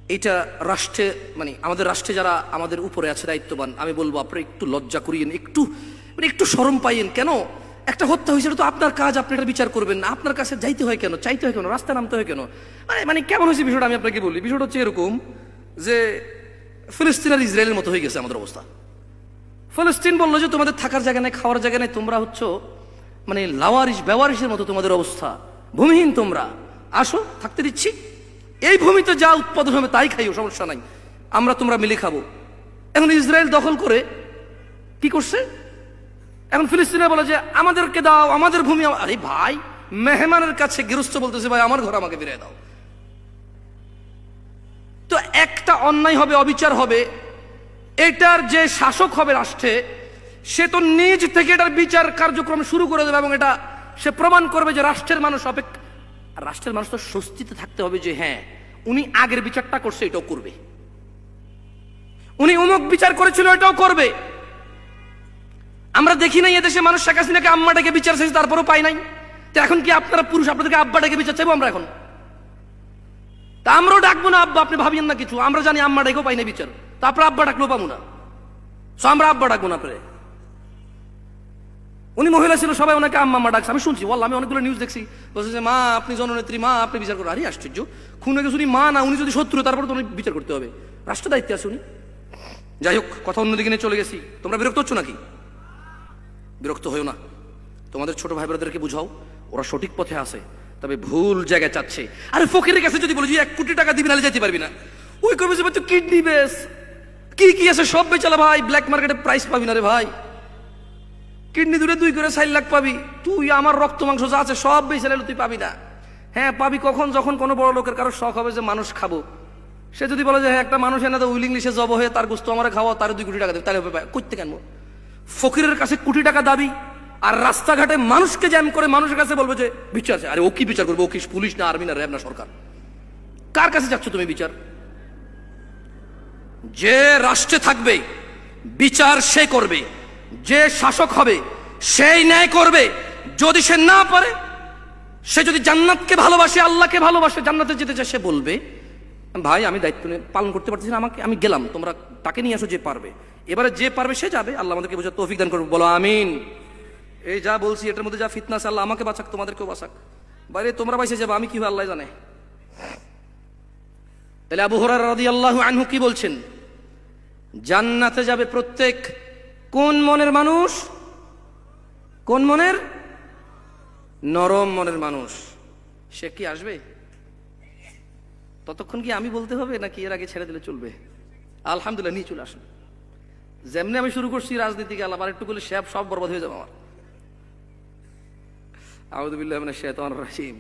এটা রাষ্ট্রে মানে আমাদের রাষ্ট্রে যারা আমাদের উপরে আছে দায়িত্ববান, আমি বলবো আপনারা একটু লজ্জা করিয়েন, একটু শরম পাইয়েন। কেন একটা হত্যা হয়েছিল তো আপনার কাজ, আপনি এটা বিচার করবেন না? আপনার কাছে যাইতে হয় কেন, চাইতে হয় কেন, রাস্তায় নামতে হয় কেন? মানে কেমন হয়েছে বিষয়টা আমি আপনাকে বলি। বিষয়টা হচ্ছে এরকম যে ফিলিস্তিন আর ইসরায়েলের মতো হয়ে গেছে আমাদের অবস্থা। ফিলিস্তিন বললো যে তোমাদের থাকার জায়গা নেই, খাওয়ার জায়গা নেই, তোমরা হচ্ছে মানে লাওয়ারিশ বেওয়ারিশের মতো তোমাদের অবস্থা, ভূমিহীন তোমরা, আসো থাকতে দিচ্ছি, এই ভূমিতে যা উৎপাদন হবে তাই খাইও, সমস্যা নাই, আমরা তোমরা মিলে খাবো। এখন ইসরায়েল দখল করে কি করছে, এখন ফিলিস্তিনে বলে যে আমাদেরকে দাও, আমাদের ভূমি। আরে ভাই, মেহমানের কাছে গৃহস্থ বলতেছে ভাই আমার ঘর আমাকে ফিরিয়ে দাও। তো একটা অন্যায় হবে, অবিচার হবে, এটার যে শাসক হবে রাষ্ট্রে সে তো নিজ থেকে এটার বিচার কার্যক্রম শুরু করে দেবে এবং এটা সে প্রমাণ করবে যে রাষ্ট্রের মানুষ রাষ্ট্রের মানুষ তো স্বস্তিতে থাকতে হবে যে হ্যাঁ উনি আগের বিচারটা করছে, এটাও করবে, উনি অমুক বিচার করেছিল এটাও করবে। আমরা দেখি নাই এদেশে মানুষ শেখ হাসিনাকে আম্মাটাকে বিচার চাইছে তারপরও পাই নাই। তো এখন কি আপনারা পুরুষ আপনাদেরকে আব্বাটাকে বিচার চাইবো আমরা এখন? তা আমরাও ডাকবো না আব্বা, আপনি ভাবিয়েন না কিছু, আমরা জানি আম্মাটাকেও পাই না বিচার, তারপর আব্বা ডাকলেও পাবো না, আমরা আব্বা ডাকবো না। আপনারে উনি মহিলা ছিল, সবাই ওনাকে আম্মা ডাকছে, আমি শুনছি, বললাম আমি অনেকগুলো নিউজ দেখছি, বলছে যে মা আপনি জননেত্রী, মা আপনি বিচার করুন। আরে আশ্চর্য, খুনে গেছে উনি মা না, উনি যদি শত্রু তারপরে তো উনি বিচার করতে হবে, রাষ্ট্র দায়িত্বে আছে উনি। যাই হোক, কথা অন্যদিকে নিয়ে চলে গেছি। তোমরা বিরক্ত হচ্ছ নাকি? বিরক্ত হয়েও না, তোমাদের ছোট ভাই বোনদেরকে বুঝাও ওরা সঠিক পথে আছে, তবে ভুল জায়গায় চাচ্ছে। আরে ফকিরের কাছে যদি বলি যে 1 কোটি টাকা দিবি নাহলে যেতে পারবি না, ওই করবে যে তুই কিডনি বেস, কি আছে সব বেচালা ভাই, ব্ল্যাক মার্কেটে প্রাইস পাবি না রে ভাই, কিডনি দূরে 2 করে 4 লাখ পাবি, তুই আমার রক্ত মাংস যা আছে সব বেচে নিলে তুই পাবি না। হ্যাঁ পাবি কখন, যখন কোনো বড় লোকের কারো শখ হবে যে মানুষ খাবো, সে যদি বলে যে হ্যাঁ একটা মানুষ এনে তো উইলিংলি সে জব হয়ে তার গোস্ত আমার খাওয়া, তার 2 কোটি টাকা দেবে, তাহলে করতে কেন? ফকিরের কাছে কোটি টাকা দাবি আর রাস্তাঘাটে মানুষকে জ্যাম করে মানুষের কাছে বলবো যে বিচার আছে। আরে ও কি বিচার করবে? ও কি পুলিশ না, আর্মি না, র্যাব না, সরকার? কার কাছে যাচ্ছ তুমি বিচার? যে রাষ্ট্রে থাকবে বিচার সে করবে, যে শাসক হবে সেই ন্যায় করবে। যদি সে না পারে, সে যদি জান্নাতকে ভালোবাসে, আল্লাহকে ভালোবাসে, জান্নাতে যেতে চায়, সে বলবে ভাই আমি দায়িত্ব নিয়ে পালন করতে পারতেছি না, আমি গেলাম, তোমরা তাকে নিয়ে আসো যে পারবে। এবারে যে পারবে সে যাবে, আল্লাহ আমাদেরকে বোঝার তৌফিক দান করবে, বলো আমিন। এই যা বলছি এটার মধ্যে যা ফিতনা আছে, আল্লাহ আমাকে বাঁচাক, তোমাদেরকেও বাঁচাক। বাইরে তোমরা বাইসে যাবে, আমি কি হয় আল্লাহ জানে। তাহলে আবু হুরায়রা রাদিয়াল্লাহু আনহু কি বলছেন? জান্নাতে যাবে প্রত্যেক কোন মনের মানুষ? কোন মনের? নরম মনের মানুষ। সে কি আসবে? ততক্ষণ কি আমি বলতে হবে নাকি এর আগে ছেড়ে দিলে চলবে? আলহামদুলিল্লাহ, নিয়ে চলে আসুন। যেমনি আমি শুরু করছি রাজনীতিকে, আল্লাহ আর একটু করলে সব বরবাদ হয়ে যাবে আমার। আউযু বিল্লাহি মিনাশ শাইতানির রাজিম।